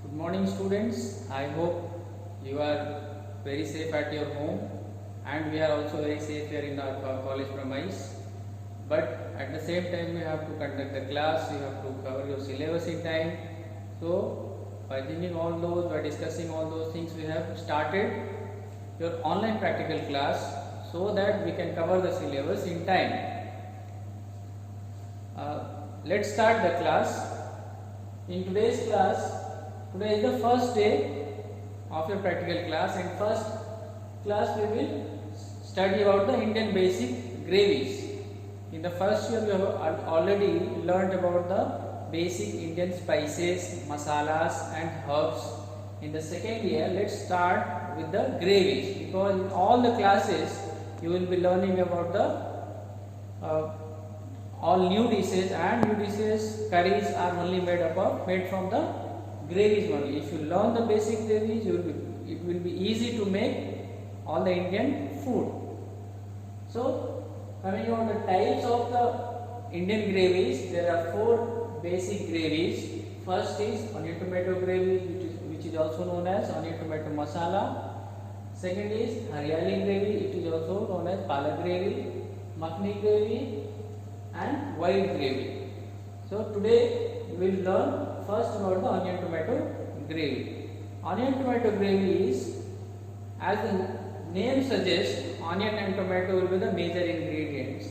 Good morning, students. I hope you are very safe at your home, and we are also very safe here in our college premise. But at the same time, you have to conduct the class, you have to cover your syllabus in time. So, by thinking all those, by discussing all those things, we have started your online practical class so that we can cover the syllabus in time. Let's start the class. In today's class, today is the first day of your practical class, and first class we will study about the Indian basic gravies. In the first year we have already learned about the basic Indian spices, masalas and herbs. In the second year, let's start with the gravies, because in all the classes you will be learning about the all new dishes, and new dishes curries are only made from the gravies only. If you learn the basic gravies, it will be easy to make all the Indian food. So, coming on the types of the Indian gravies, there are 4 basic gravies. First is onion tomato gravy, which is also known as onion tomato masala. Second is haryali gravy, it is also known as palak gravy, makhani gravy and white gravy. So today we will learn first about the onion tomato gravy. Onion tomato gravy is, as the name suggests, onion and tomato will be the major ingredients.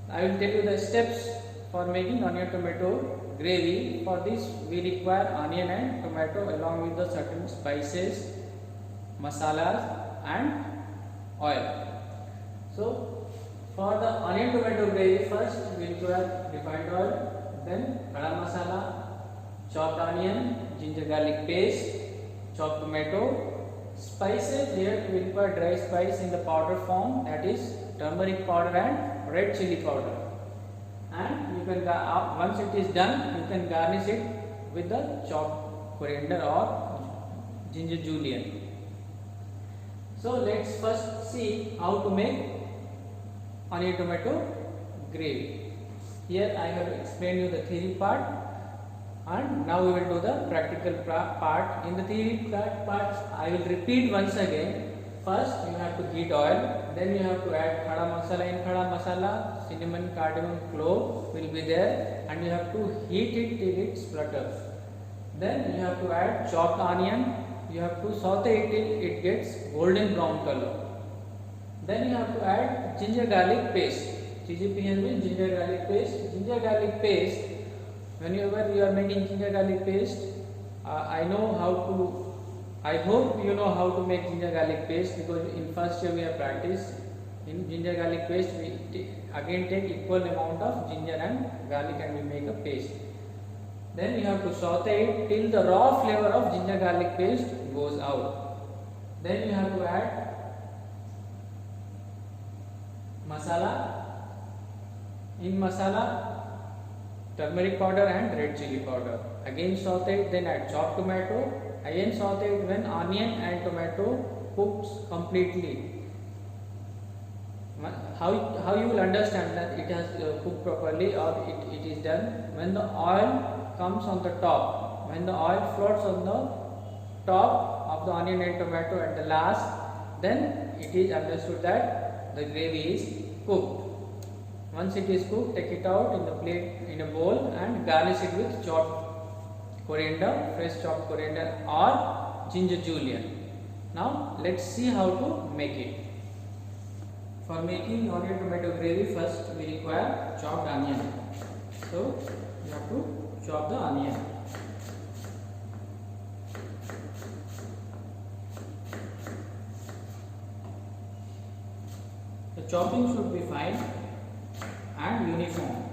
I will tell you the steps for making onion tomato gravy. For this we require onion and tomato along with the certain spices, masalas and oil. So for the onion tomato gravy, first we require refined oil, then khada masala, chopped onion, ginger garlic paste, chopped tomato. Spices, here we require dry spice in the powder form, that is turmeric powder and red chili powder. And you can once it is done, you can garnish it with the chopped coriander or ginger julienne. So let's first see how to make onion tomato gravy. Here I have explained you the theory part, and now we will do the practical part. In the theory part, I will repeat once again. First you have to heat oil, then you have to add khada masala. In khada masala, cinnamon, cardamom, clove will be there, and you have to heat it till it splutters. Then you have to add chopped onion. You have to saute it till it gets golden brown color. Then you have to add ginger garlic paste. GGPN means ginger garlic paste. Ginger garlic paste, whenever you are making ginger garlic paste, I hope you know how to make ginger garlic paste, because in first year we have practiced. In ginger garlic paste, we again take equal amount of ginger and garlic and we make a paste. Then you have to saute it till the raw flavor of ginger garlic paste goes out. Then you have to add masala. In masala, turmeric powder and red chili powder. Again saute it, then add chopped tomato. Again saute it when onion and tomato cooks completely. How you will understand that it has cooked properly or it is done? When the oil comes on the top, when the oil floats on the top of the onion and tomato at the last, then it is understood that the gravy is cooked. Once it is cooked, take it out in the plate, in a bowl, and garnish it with chopped coriander, fresh chopped coriander or ginger julienne. Now let's see how to make it. For making onion tomato gravy, first we require chopped onion. So you have to chop the onion. The chopping should be fine and uniform.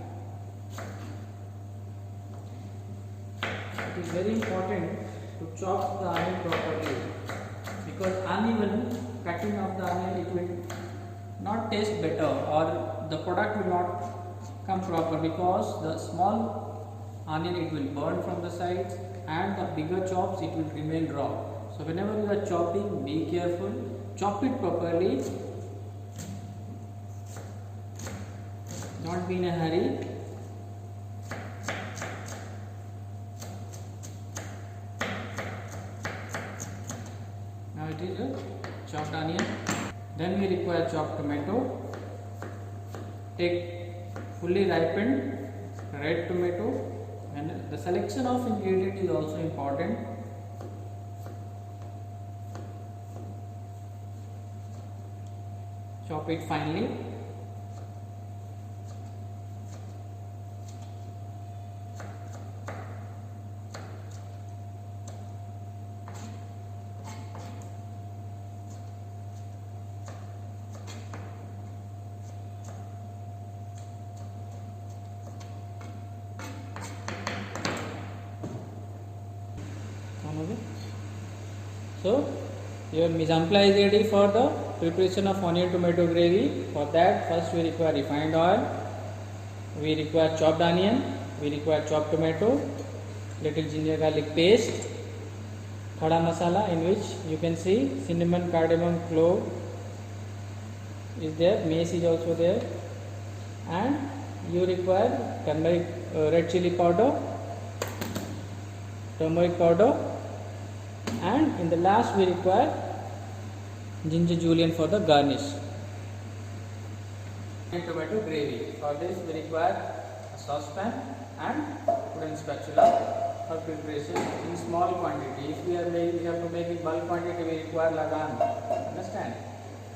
It is very important to chop the onion properly, because uneven cutting of the onion, it will not taste better, or the product will not come proper, because the small onion, it will burn from the sides, and the bigger chops, it will remain raw. So whenever you are chopping, be careful, chop it properly, not be in a hurry. it is a chopped onion. Then we require chopped tomato. Take fully ripened red tomato, and the selection of ingredient is also important. Chop it finely. So your mise en place is ready for the preparation of onion tomato gravy. For that, first we require refined oil, we require chopped onion, we require chopped tomato, little ginger garlic paste, khada masala, in which you can see cinnamon, cardamom, clove is there, mace is also there, and you require turmeric, red chili powder, turmeric powder, and in the last we require ginger julienne for the garnish. And tomato gravy. For this we require a saucepan and wooden spatula for preparation in small quantity. If we have to make in bulk quantity, we require lagan. Understand?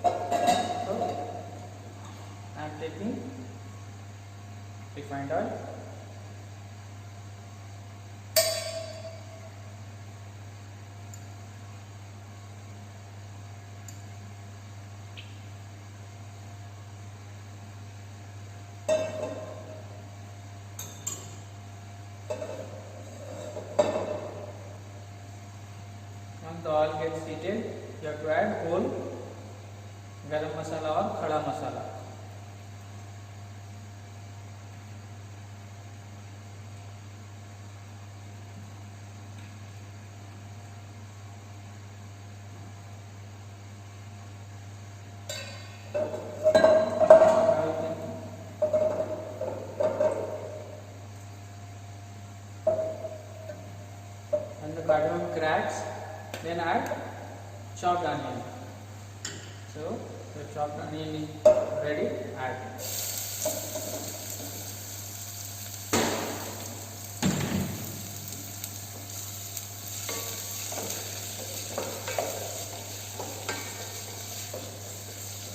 So I am taking refined oil. Once the oil gets heated, you have to add whole garam masala or khada masala. When the cardamom cracks, then add chopped onion. So the chopped onion is ready. Add.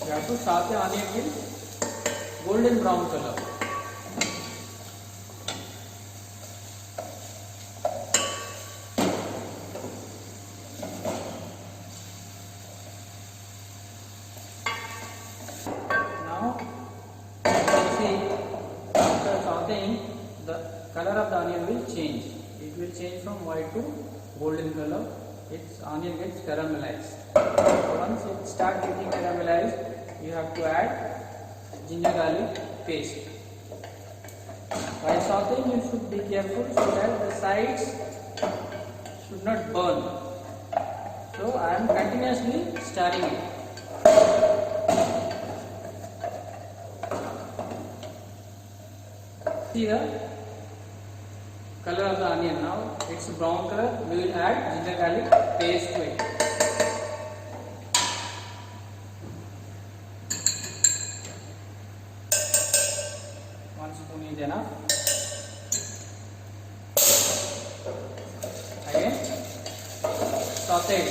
You have to saute onion in golden brown color. The color of the onion will change. It will change from white to golden color. Its onion gets caramelized. Once it starts getting caramelized, you have to add ginger garlic paste. While sauteing, you should be careful so that the sides should not burn. So I am continuously stirring it. See the color of the onion. Now it's brown color. We will add ginger garlic paste to it. One spoon is enough. Again, saute it.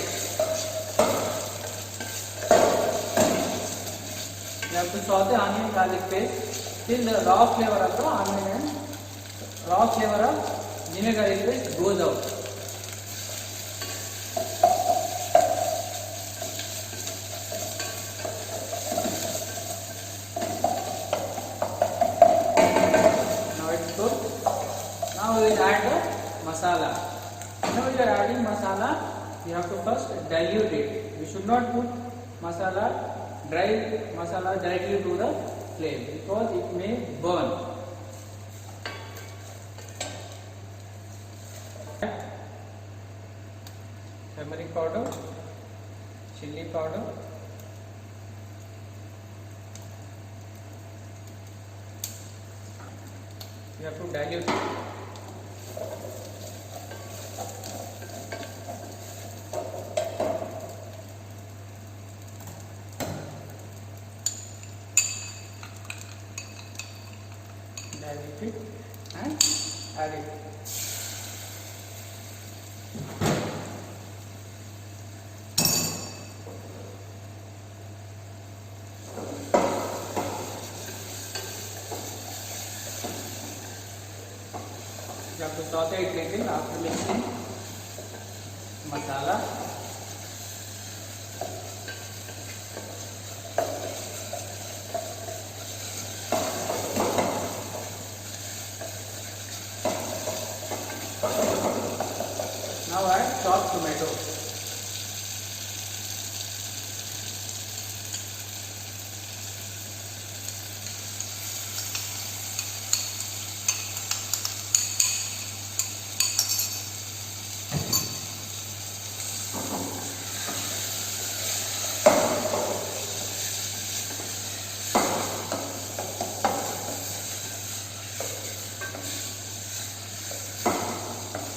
You have to saute onion garlic paste till the raw flavor of the onion and raw flavor of ginger garlic paste goes out. Now it's good. Now we will add the masala. Whenever you are adding masala, you have to first dilute it. We should not put dry masala directly to the flame because it may burn. Turmeric powder, chili powder, you have to dilute it. saute it little after mixing masala. Now add chopped tomato.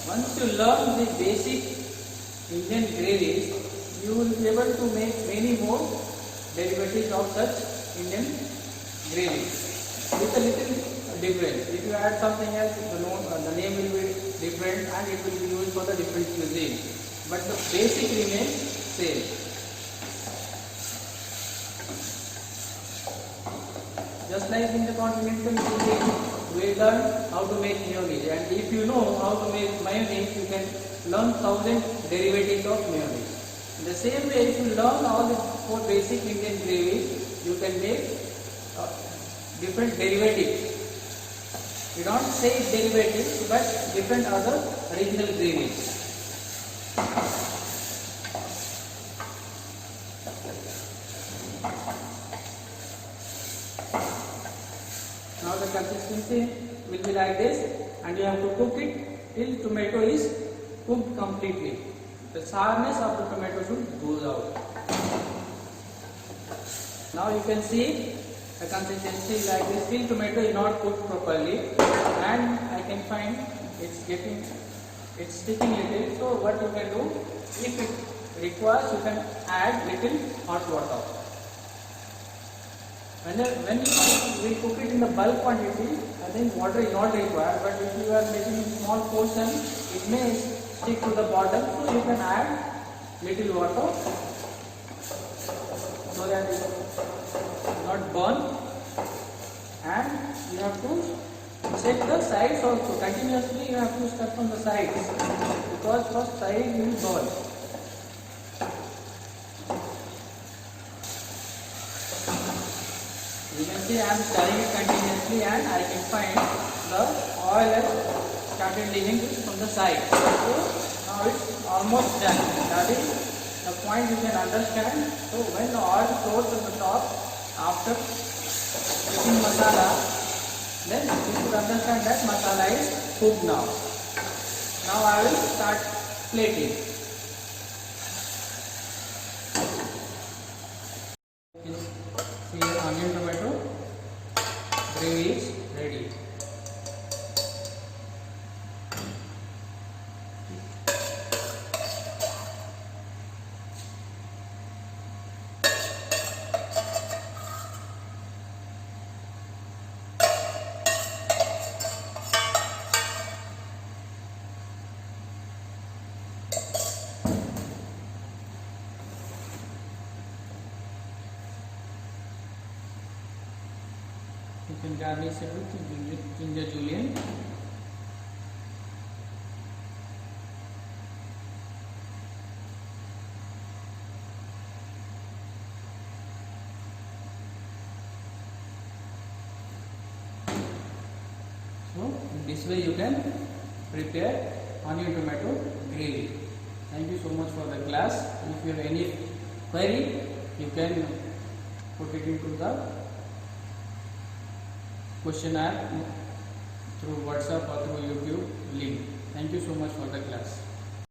Once you learn the basic Indian gravies, you will be able to make many more derivatives of such Indian gravies with a little difference. If you add something else, the name will be different and it will be used for the different cuisine. But the basic remains same. Just like in the continental cuisine, we learn how to make mayonnaise, and if you know how to make mayonnaise, you can learn 1000 derivatives of mayonnaise. In the same way, if you learn all the 4 basic Indian gravies, you can make different derivatives. We don't say derivatives, but different other regional gravies. Now the consistency will be like this, and you have to cook it till tomato is cooked completely. The sourness of the tomato should go out. Now you can see the consistency like this. Still tomato is not cooked properly, and I can find it's sticking little. So what you can do, if it requires, you can add little hot water. When you will cook it in the bulk quantity, I think water is not required, but if you are making a small portion, it may stick to the bottom, so you can add little water so that it will not burn. And you have to check the sides also. Continuously you have to step on the sides, because first side will burn. You can see I am stirring it continuously, and I can find the oil has started leaving from the side. So now it's almost done. That is the point you can understand. So when the oil floats on the top after putting masala, then you should understand that masala is cooked now. Now I will start plating. See, onion tomato gravy is ready. You can garnish it with ginger julienne. So in this way you can prepare onion tomato gravy. Thank you so much for the class. If you have any query, you can put it into the questionnaire through WhatsApp or through YouTube link. Thank you so much for the class.